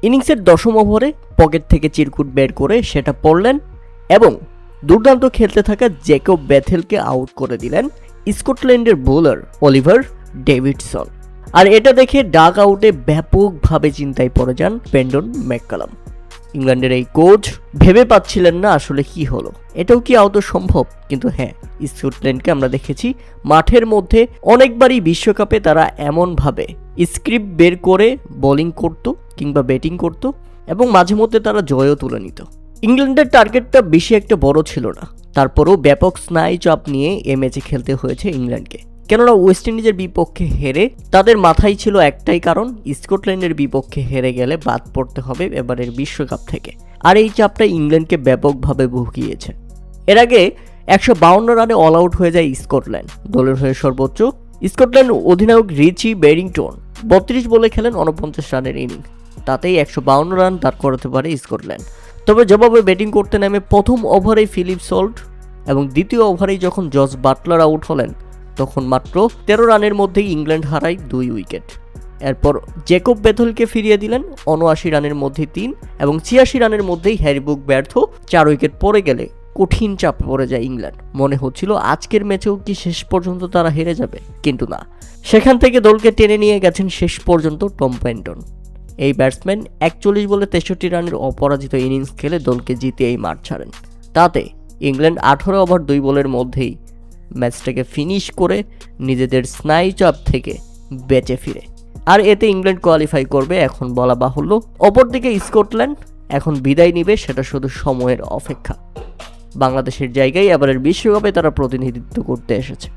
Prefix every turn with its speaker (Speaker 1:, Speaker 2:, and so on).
Speaker 1: ইনিংসের 10ম ওভারে পকেট থেকে চিরকুট বের করে সেটা পড়লেন এবং দুর্দান্ত খেলতে থাকা জ্যাকব বেথেলকে আউট করে দিলেন স্কটল্যান্ডের বোলার অলিভার ডেভিডসন। আর এটা দেখে ডাগ আউটে ব্যাপকভাবে চিন্তায় পড়ে যান ব্রেন্ডন ম্যাককালাম। ইংল্যান্ডের এই কোচ ভেবে পাচ্ছিলেন না আসলে কি হলো, এটাও কি আদৌ সম্ভব। কিন্তু হ্যাঁ, স্কটল্যান্ডকে আমরা দেখেছি মাঠের মধ্যে অনেকবারই বিশ্বকাপে তারা এমনভাবে স্ক্রিপ্ট বের করে বোলিং করত কিংবা ব্যাটিং করত এবং মাঝে মধ্যে তারা জয়ও তুলে নিত। ইংল্যান্ডের টার্গেটটা বেশি একটা বড় ছিল না, তারপরেও ব্যাপক স্নায়ু চাপ নিয়ে এ ম্যাচে খেলতে হয়েছে ইংল্যান্ডকে। কেননা ওয়েস্ট ইন্ডিজের বিপক্ষে হেরে তাদের মাথায় ছিল একটাই কারণ, স্কটল্যান্ডের বিপক্ষে হেরে গেলে বাদ পড়তে হবে এবারের বিশ্বকাপ থেকে। আর এই চাপটা ইংল্যান্ডকে ব্যাপকভাবে ভুগিয়েছে। এর আগে 152 রানে অল আউট হয়ে যায় স্কটল্যান্ড, দলের হয়ে সর্বোচ্চ। স্কটল্যান্ড অধিনায়ক রিচি ব্যারিংটন 32 বলে খেলেন 49 রানের ইনিংস, তাতেই 152 রান দাঁড় করাতে পারে স্কটল্যান্ড। তবে যেভাবে ব্যাটিং করতে নেমে প্রথম ওভারেই ফিলিপ সল্ট এবং দ্বিতীয় ওভারেই যখন জস বাটলার আউট হলেন, তখন মাত্র 13 রানের মধ্যেই ইংল্যান্ড হারায় 2 উইকেট। এরপর জ্যাকব বেথেলকে ফিরিয়ে দিলেন 79 রানের মধ্যে 3 এবং 86 রানের মধ্যেই হ্যারি ব্রুক ব্যর্থ। 4 উইকেট পড়ে গেলে কঠিন চাপে পড়ে যায় ইংল্যান্ড। মনে হচ্ছিল আজকের ম্যাচেও কি শেষ পর্যন্ত তারা হেরে যাবে, কিন্তু না, সেখান থেকে দলকে টেনে নিয়ে গেছেন শেষ পর্যন্ত টম পেন্টন। এই ব্যাটসম্যান 41 বলে 63 রানের অপরাজিত ইনিংস খেলে দলকে জিতে এই মাঠ ছাড়েন। তাতে ইংল্যান্ড 18 ওভার 2 বলের মধ্যেই ম্যাচটাকে ফিনিশ করে নিজেদের স্নায়ু চাপ থেকে বেঁচে ফিরে। আর এতে ইংল্যান্ড কোয়ালিফাই করবে এখন বলা বাহুল্য। অপরদিকে স্কটল্যান্ড এখন বিদায় নিবে, সেটা শুধু সময়ের অপেক্ষা। বাংলাদেশের জায়গায় এবারের বিশ্বকাপে তারা প্রতিনিধিত্ব করতে এসেছে।